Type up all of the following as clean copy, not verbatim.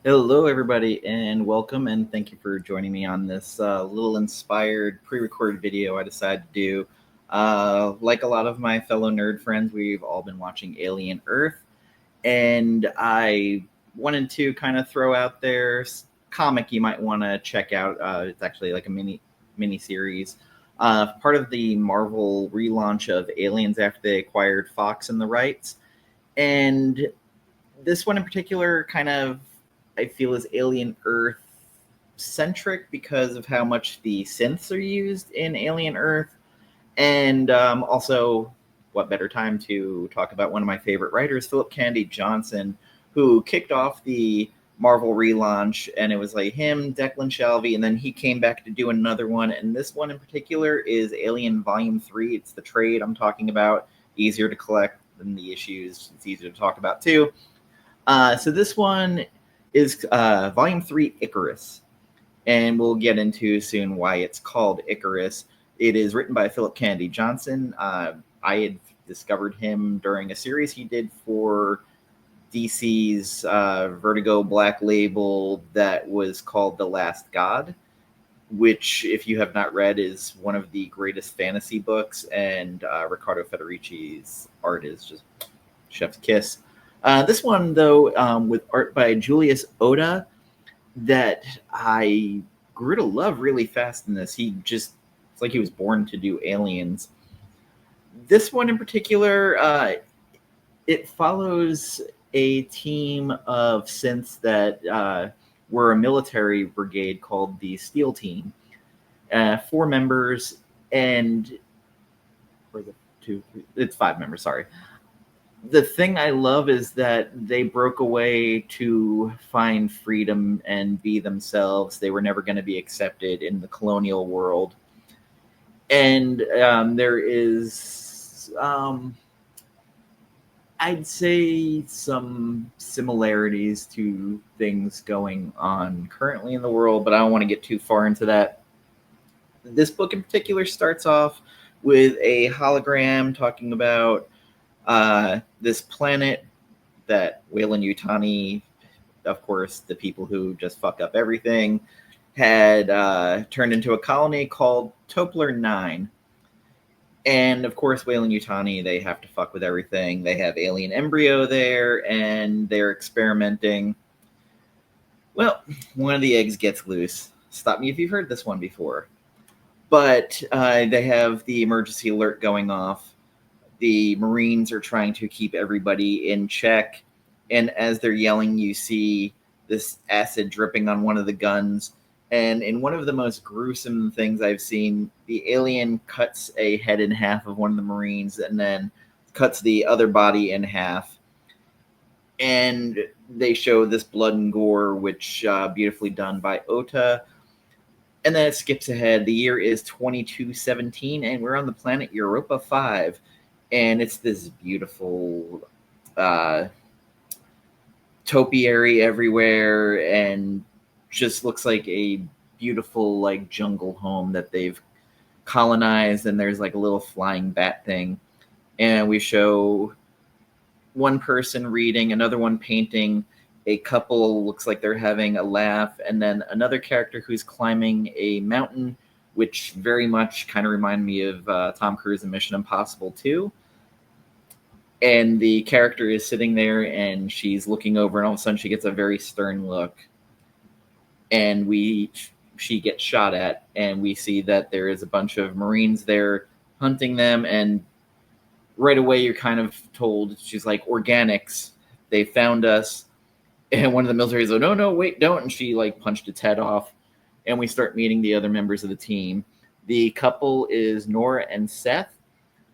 Hello, everybody, and welcome, and thank you for joining me on this little inspired pre-recorded video I decided to do. Like a lot of my fellow nerd friends, we've all been watching Alien Earth, and I wanted to kind of throw out there comic you might want to check out. It's actually like a mini series, part of the Marvel relaunch of Aliens after they acquired Fox and the rights, and this one in particular kind of I feel is Alien Earth centric because of how much the synths are used in Alien Earth, and also, what better time to talk about one of my favorite writers, Phillip Johnson, who kicked off the Marvel relaunch, and it was like him, Declan Shalvey, and then he came back to do another one, and this one in particular is Alien Vol.3. It's the trade I'm talking about. Easier to collect than the issues. It's easier to talk about too. So this one is Volume 3 Icarus, and we'll get into soon why it's called Icarus. It is written by Phillip Kennedy Johnson. I had discovered him during a series he did for DC's Vertigo Black Label that was called The Last God, which, if you have not read, is one of the greatest fantasy books, and Riccardo Federici's art is just chef's kiss. This one, though, with art by Julius Ohta, that I grew to love really fast in this. It's like he was born to do aliens. This one in particular, it follows a team of synths that were a military brigade called the Steel Team. Four members, and or the two, it's five members, sorry. The thing I love is that they broke away to find freedom and be themselves. They were never going to be accepted in the colonial world. And there is, I'd say, some similarities to things going on currently in the world, but I don't want to get too far into that. This book in particular starts off with a hologram talking about this planet that Weyland-Yutani, of course, the people who just fuck up everything, had turned into a colony called Topler 9. And of course, Weyland-Yutani, they have to fuck with everything. They have alien embryo there, and they're experimenting. Well, one of the eggs gets loose. Stop me if you've heard this one before. But they have the emergency alert going off. The Marines are trying to keep everybody in check. And as they're yelling, you see this acid dripping on one of the guns. And in one of the most gruesome things I've seen, the alien cuts a head in half of one of the Marines and then cuts the other body in half. And they show this blood and gore, which beautifully done by Ohta. And then it skips ahead. The year is 2217, and we're on the planet Europa 5. And it's this beautiful topiary everywhere, and just looks like a beautiful like jungle home that they've colonized. And there's like a little flying bat thing, and we show one person reading, another one painting, a couple looks like they're having a laugh, and then another character who's climbing a mountain, which very much kind of reminded me of Tom Cruise in Mission Impossible 2. And the character is sitting there, and she's looking over, and all of a sudden she gets a very stern look. And she gets shot at, and we see that there is a bunch of Marines there hunting them, and right away you're kind of told, she's like, organics, they found us. And one of the military is like, no, wait, don't. And she like punched its head off, and we start meeting the other members of the team. The couple is Nora and Seth.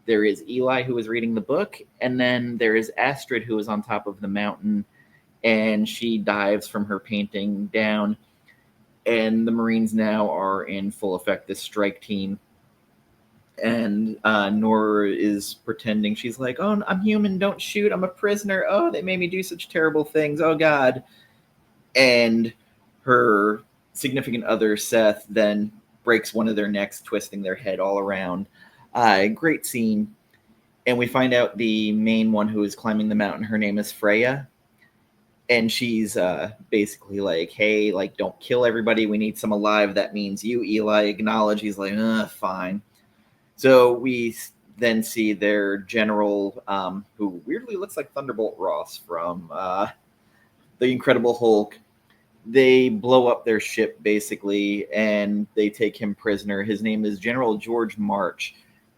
There is Eli, who is reading the book, and then there is Astrid, who is on top of the mountain, and she dives from her painting down. And the Marines now are in full effect, this strike team. And Nora is pretending. She's like, oh, I'm human, don't shoot, I'm a prisoner. Oh, they made me do such terrible things. Oh, God. And her significant other, Seth, then breaks one of their necks, twisting their head all around. Great scene. And we find out the main one who is climbing the mountain, her name is Freya. and she's basically like, hey, like, don't kill everybody, we need some alive. That means you, Eli. Acknowledge. He's like, fine. So we then see their general, who weirdly looks like Thunderbolt Ross from the Incredible Hulk. They blow up their ship basically, and they take him prisoner. His name is General George March.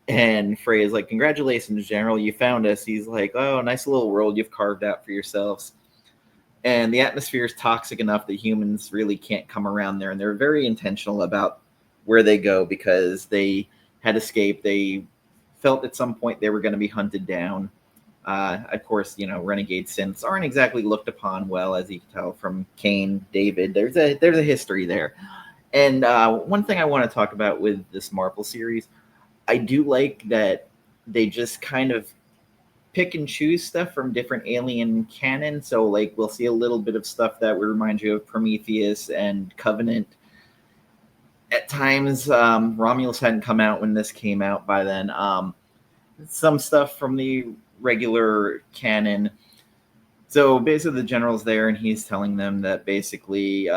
And Frey is like, congratulations, General, you found us. He's like, oh, nice little world you've carved out for yourselves. And the atmosphere is toxic enough that humans really can't come around there. And they're very intentional about where they go because they had escaped. They felt at some point they were going to be hunted down. Of course, renegade synths aren't exactly looked upon well, as you can tell from Cain, David. There's a history there. And one thing I want to talk about with this Marvel series, I do like that they just kind of pick and choose stuff from different alien canon. So, like, we'll see a little bit of stuff that will remind you of Prometheus and Covenant. At times, Romulus hadn't come out when this came out by then. Some stuff from the regular canon. So basically, the general's there, and he's telling them that basically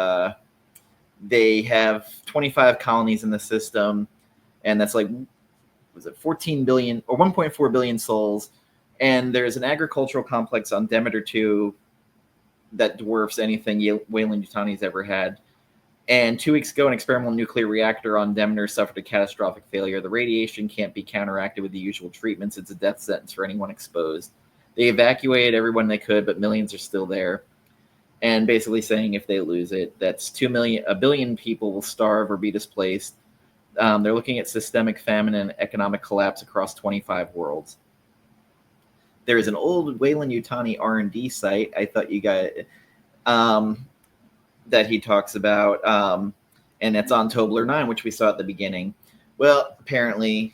they have 25 colonies in the system, and that's like, was it 14 billion or 1.4 billion souls? And there's an agricultural complex on Demeter 2 that dwarfs anything Weyland-Yutani's ever had. And 2 weeks ago, an experimental nuclear reactor on Demeter suffered a catastrophic failure. The radiation can't be counteracted with the usual treatments. It's a death sentence for anyone exposed. They evacuated everyone they could, but millions are still there. And basically saying if they lose it, that's 1 billion people will starve or be displaced. They're looking at systemic famine and economic collapse across 25 worlds. There is an old Weyland-Yutani R&D site. I thought you guys... that he talks about, and it's on Tobler 9, which we saw at the beginning. Well, apparently,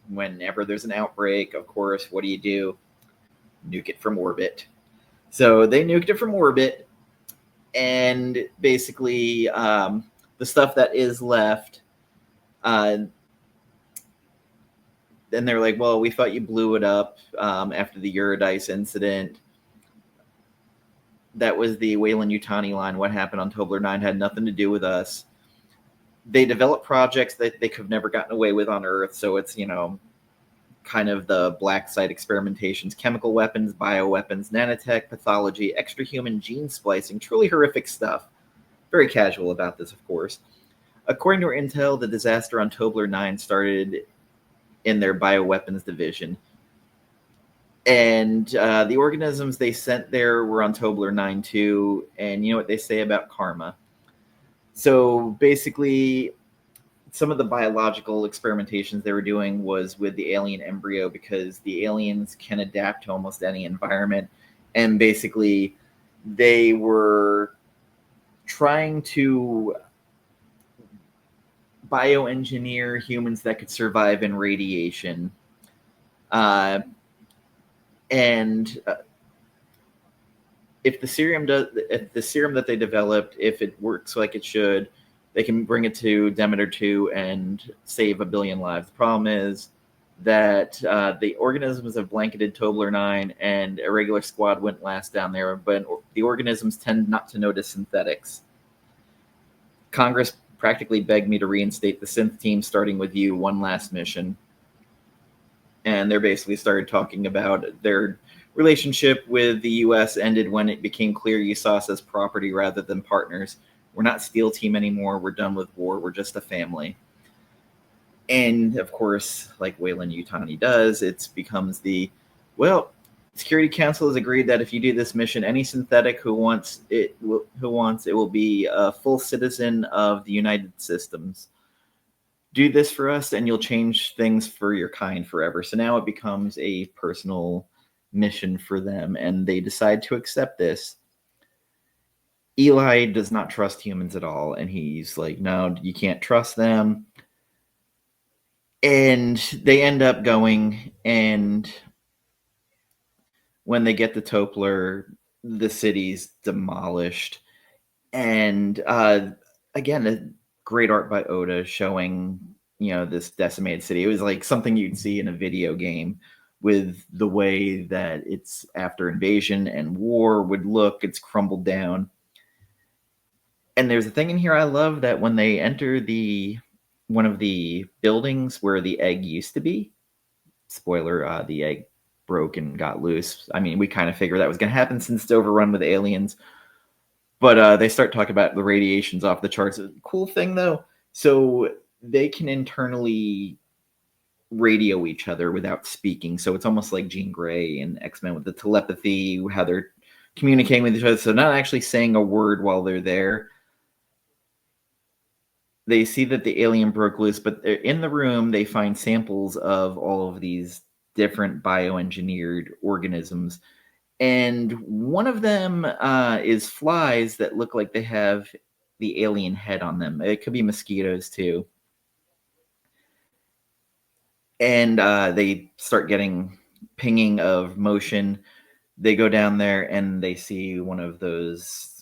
whenever there's an outbreak, of course, what do? Nuke it from orbit. So they nuked it from orbit, and basically the stuff that is left, then they're like, well, we thought you blew it up after the Eurydice incident. That was the Weyland-Yutani line. What happened on Tobler 9 had nothing to do with us. They developed projects that they could have never gotten away with on Earth, so it's, kind of the black site experimentations, chemical weapons, bioweapons, nanotech, pathology, extra-human gene splicing, truly horrific stuff. Very casual about this, of course. According to our intel, the disaster on Tobler 9 started in their bioweapons division. And the organisms they sent there were on Tobler 9 too, and you know what they say about karma. So basically, some of the biological experimentations they were doing was with the alien embryo, because the aliens can adapt to almost any environment. And basically, they were trying to bioengineer humans that could survive in radiation. And if the serum that they developed, if it works like it should, they can bring it to Demeter 2 and save 1 billion lives. The problem is that the organisms have blanketed Tobler 9, and a regular squad wouldn't last down there, but the organisms tend not to notice synthetics. Congress practically begged me to reinstate the synth team, starting with you, one last mission. And they basically started talking about their relationship with the U.S. ended when it became clear you saw us as property rather than partners. We're not SEAL team anymore. We're done with war. We're just a family. And, of course, like Weyland-Yutani does, it becomes Security Council has agreed that if you do this mission, any synthetic who wants it will be a full citizen of the United Systems. Do this for us and you'll change things for your kind forever. So now it becomes a personal mission for them, and they decide to accept this. Eli does not trust humans at all, and he's like, no, you can't trust them. And they end up going, and when they get to Topler, the city's demolished. And again, a great art by Ohta showing this decimated city. It was like something you'd see in a video game. with the way that it's after invasion and war would look. It's crumbled down. And there's a thing in here I love, that when they enter one of the buildings where the egg used to be, spoiler, the egg broke and got loose. I mean, we kind of figure that was going to happen since it's overrun with aliens. But they start talking about the radiation's off the charts. Cool thing, though. So they can internally radio each other without speaking. So it's almost like Jean Grey and X-Men with the telepathy, how they're communicating with each other. So not actually saying a word while they're there. They see that the alien broke loose, but in the room, they find samples of all of these different bioengineered organisms. And one of them is flies that look like they have the alien head on them. It could be mosquitoes, too. And they start getting pinging of motion. They go down there and they see one of those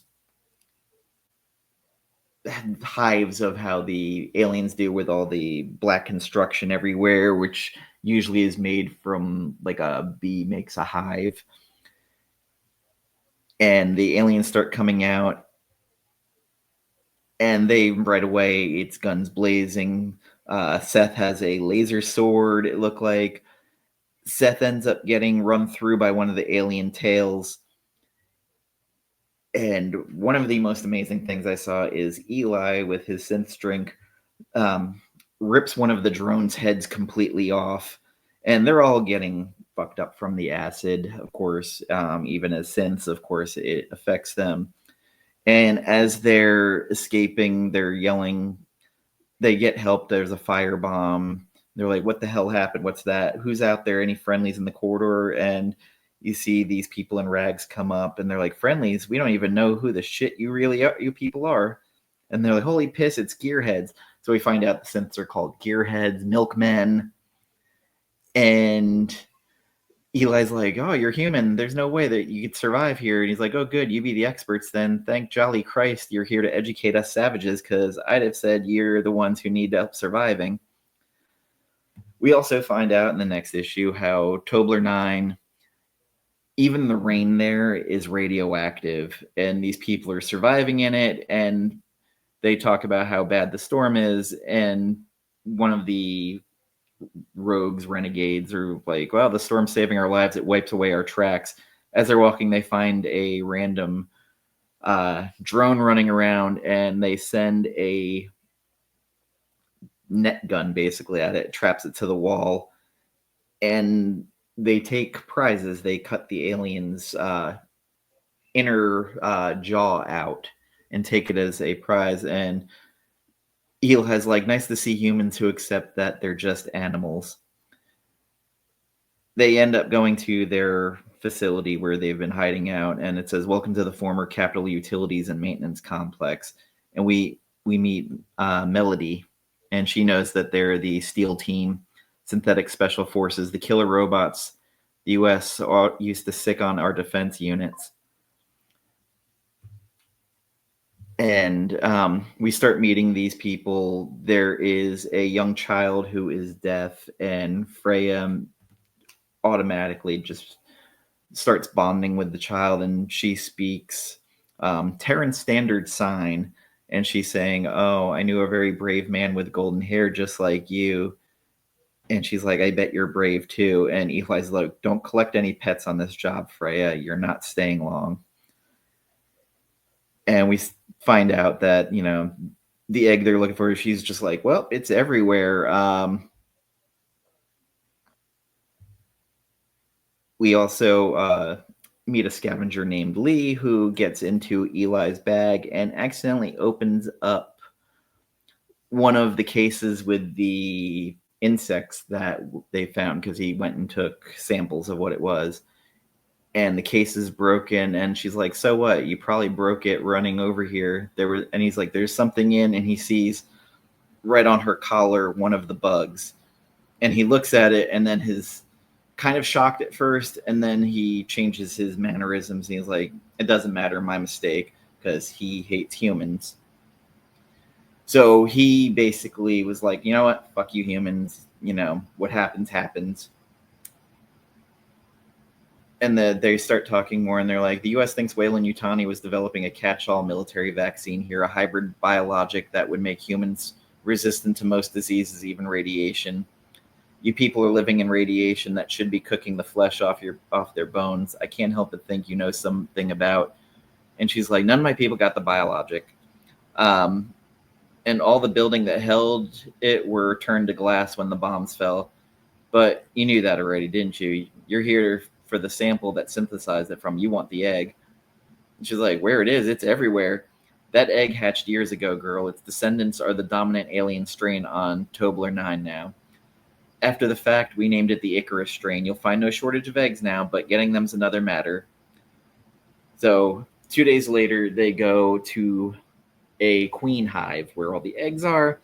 hives of how the aliens do, with all the black construction everywhere, which usually is made from like a bee makes a hive. And the aliens start coming out, and they right away, it's guns blazing. Seth has a laser sword, it looked like. Seth ends up getting run through by one of the alien tails. And one of the most amazing things I saw is Eli, with his synth drink, rips one of the drone's heads completely off. And they're all getting fucked up from the acid, of course. Even as synths, of course, it affects them. And as they're escaping, they're yelling. They get help. There's a firebomb. They're like, what the hell happened? What's that? Who's out there? Any friendlies in the corridor? And you see these people in rags come up, and they're like, friendlies? We don't even know who the shit you people are. And they're like, holy piss, it's gearheads. So we find out the synths are called gearheads, milkmen. And Eli's like, oh, you're human. There's no way that you could survive here. And he's like, oh, good. You be the experts then. Thank jolly Christ you're here to educate us savages, because I'd have said you're the ones who need help surviving. We also find out in the next issue how Tobler 9, even the rain there is radioactive, and these people are surviving in it, and they talk about how bad the storm is, and one of the rogues, renegades, are like, well, the storm's saving our lives, it wipes away our tracks. As they're walking, they find a random drone running around, and they send a net gun basically at it, traps it to the wall, and they take prizes. They cut the alien's inner jaw out and take it as a prize. And Eel has like, nice to see humans who accept that they're just animals. They end up going to their facility where they've been hiding out, and it says, welcome to the former Capital Utilities and Maintenance Complex. And we meet Melody, and she knows that they're the SEAL team, Synthetic Special Forces, the killer robots the U.S. used to sick on our defense units. And we start meeting these people. There is a young child who is deaf, and Freya automatically just starts bonding with the child, and she speaks Terran Standard Sign, and she's saying, oh, I knew a very brave man with golden hair just like you. And she's like, I bet you're brave too. And Eli's like, don't collect any pets on this job, Freya. You're not staying long. And we find out that, the egg they're looking for, she's just like, well, it's everywhere. We also meet a scavenger named Lee, who gets into Eli's bag and accidentally opens up one of the cases with the insects that they found, because he went and took samples of what it was. And the case is broken, and she's like, so what? You probably broke it running over here. And he's like, there's something in, and he sees right on her collar one of the bugs. And he looks at it, and then his kind of shocked at first, and then he changes his mannerisms, and he's like, it doesn't matter, my mistake, because he hates humans. So he basically was like, you know what, fuck you humans, what happens happens. And they start talking more, and they're like, the U.S. thinks Weyland-Yutani was developing a catch-all military vaccine here, a hybrid biologic that would make humans resistant to most diseases, even radiation. You people are living in radiation that should be cooking the flesh off their bones. I can't help but think you know something about. And she's like, none of my people got the biologic. And all the building that held it were turned to glass when the bombs fell. But you knew that already, didn't you? You're here for the sample that synthesized it from. You want the egg. And she's like, where it is? It's everywhere. That egg hatched years ago, girl. Its descendants are the dominant alien strain on Tobler-9 now. After the fact, we named it the Icarus strain. You'll find no shortage of eggs now, but getting them's another matter. So 2 days later, they go to a queen hive where all the eggs are,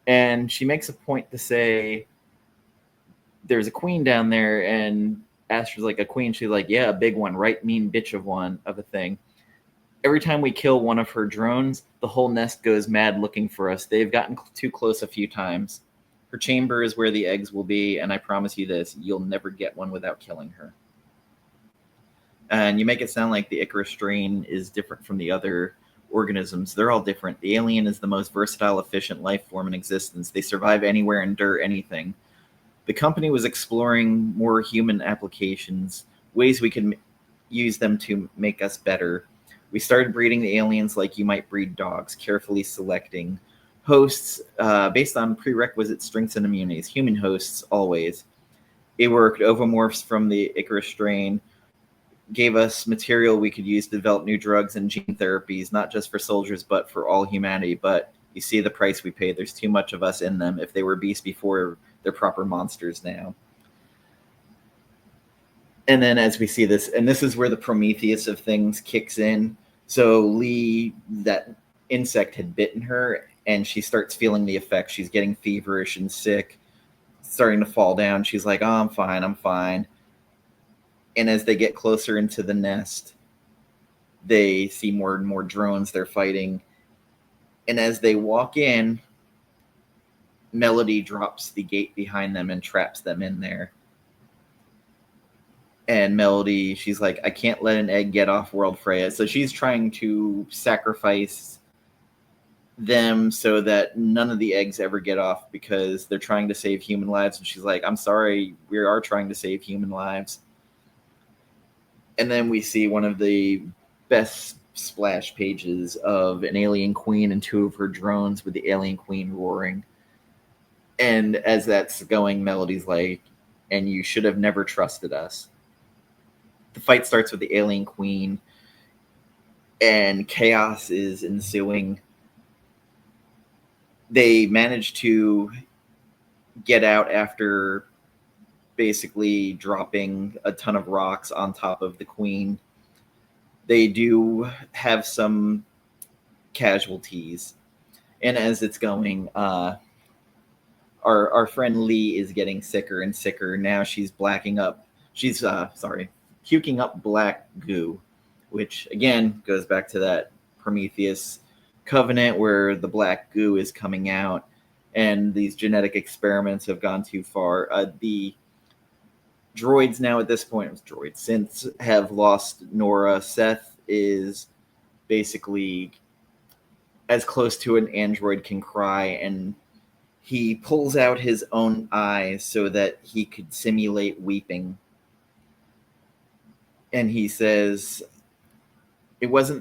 and she makes a point to say, there's a queen down there, and Astra's like, a queen? She's like, yeah, a big one, right mean bitch of one, of a thing. Every time we kill one of her drones, the whole nest goes mad looking for us. They've gotten too close a few times. Her chamber is where the eggs will be, and I promise you this, you'll never get one without killing her. And you make it sound like the Icarus strain is different from the other organisms. They're all different. The alien is the most versatile, efficient life form in existence. They survive anywhere, endure anything. The company was exploring more human applications, ways we could use them to make us better. We started breeding the aliens like you might breed dogs, carefully selecting hosts based on prerequisite strengths and immunities. Human hosts, always. It worked. Ovomorphs from the Icarus strain gave us material we could use to develop new drugs and gene therapies, not just for soldiers, but for all humanity. But you see the price we paid. There's too much of us in them. If they were beasts before, they're proper monsters now. And then as we see this, and this is where the Prometheus of things kicks in. So Lee, that insect had bitten her, and she starts feeling the effects. She's getting feverish and sick, starting to fall down. She's like, oh, I'm fine, I'm fine. And as they get closer into the nest, they see more and more drones they're fighting. And as they walk in, Melody drops the gate behind them and traps them in there. And Melody, she's like, I can't let an egg get off world, Freya. So she's trying to sacrifice them so that none of the eggs ever get off because they're trying to save human lives. And she's like, I'm sorry, we are trying to save human lives. And then we see one of the best splash pages of an alien queen and two of her drones with the alien queen roaring. And as that's going, Melody's like, and you should have never trusted us. The fight starts with the alien queen, and chaos is ensuing. They manage to get out after basically dropping a ton of rocks on top of the queen. They do have some casualties. And as it's going, our friend Lee is getting sicker and sicker. Now she's puking up black goo, which again goes back to that Prometheus covenant where the black goo is coming out, and these genetic experiments have gone too far. The droids now at this point, synths have lost Nora. Seth is basically as close to an android can cry, and he pulls out his own eyes so that he could simulate weeping. And he says, it was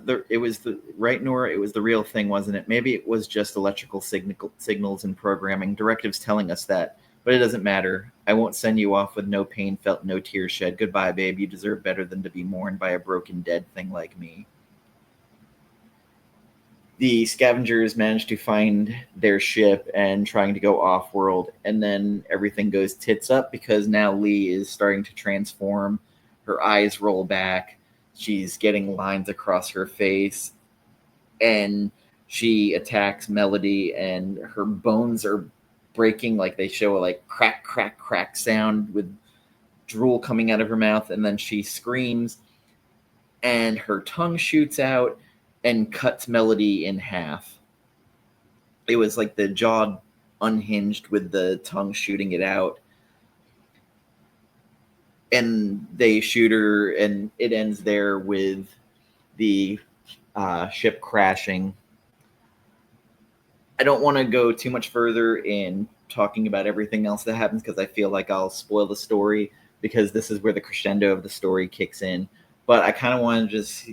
right, Nora, it was the real thing, wasn't it? Maybe it was just electrical signals and programming, directives telling us that. But it doesn't matter. I won't send you off with no pain felt, no tears shed. Goodbye, babe. You deserve better than to be mourned by a broken, dead thing like me. The scavengers manage to find their ship and trying to go off-world, and then everything goes tits up because now Lee is starting to transform. Her eyes roll back. She's getting lines across her face, and she attacks Melody, and her bones are breaking. Like they show a crack, crack, crack sound with drool coming out of her mouth, and then she screams, and her tongue shoots out and cuts Melody in half. It was like the jaw unhinged with the tongue shooting it out. and they shoot her, and it ends there with the ship crashing. I don't want to go too much further in talking about everything else that happens because I feel like I'll spoil the story, because this is where the crescendo of the story kicks in. But I kind of want to just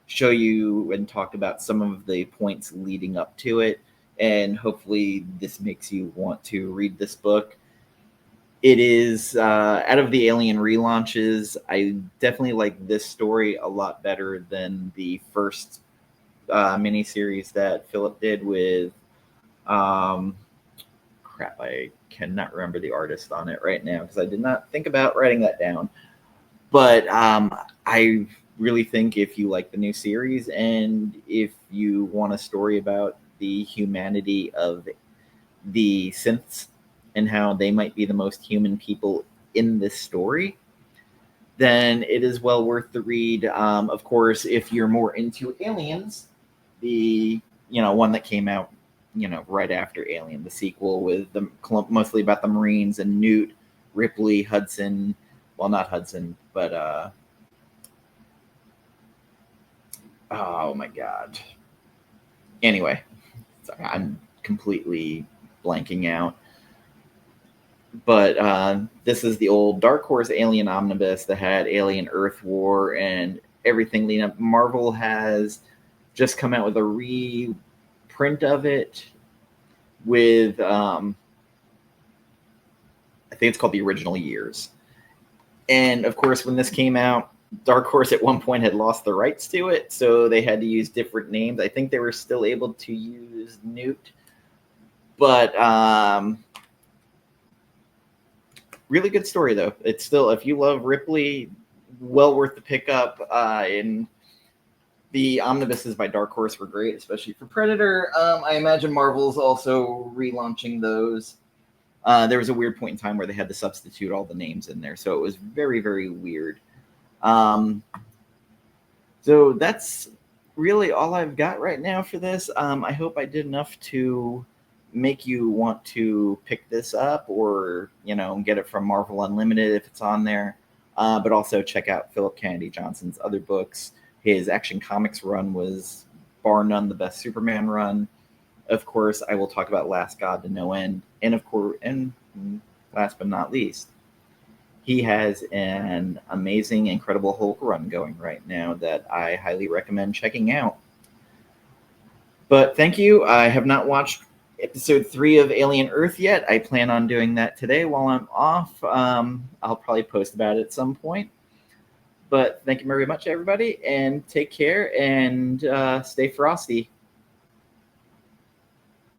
show you and talk about some of the points leading up to it, and hopefully this makes you want to read this book. It is out of the Alien relaunches, I definitely like this story a lot better than the first miniseries that Phillip did with crap, I cannot remember the artist on it right now because I did not think about writing that down. But I really think if you like the new series, and if you want a story about the humanity of the synths and how they might be the most human people in this story, then it is well worth the read. Of course, if you're more into Aliens, the one that came out right after Alien, the sequel with the mostly about the Marines and Newt, Ripley, Hudson. Well, not Hudson, but oh my god. Anyway, sorry, I'm completely blanking out. But this is the old Dark Horse Alien Omnibus that had Alien Earth War and everything leading up. Marvel has just come out with a reprint of it with, I think it's called The Original Years. And of course, when this came out, Dark Horse at one point had lost the rights to it, so they had to use different names. I think they were still able to use Newt, but really good story though. It's still, if you love Ripley, well worth the pickup. And the omnibuses by Dark Horse were great, especially for Predator. I imagine Marvel's also relaunching those. There was a weird point in time where they had to substitute all the names in there, so it was very, very weird. So that's really all I've got right now for this. I hope I did enough to make you want to pick this up, or get it from Marvel Unlimited if it's on there. But also check out Philip Kennedy Johnson's other books. His Action Comics run was bar none the best Superman run. Of course, I will talk about Last God to No End, and of course, and last but not least, he has an amazing, incredible Hulk run going right now that I highly recommend checking out. But thank you. I have not watched episode 3 of Alien Earth yet. I plan on doing that today while I'm off. I'll probably post about it at some point. But thank you very much, everybody, and take care, and stay frosty.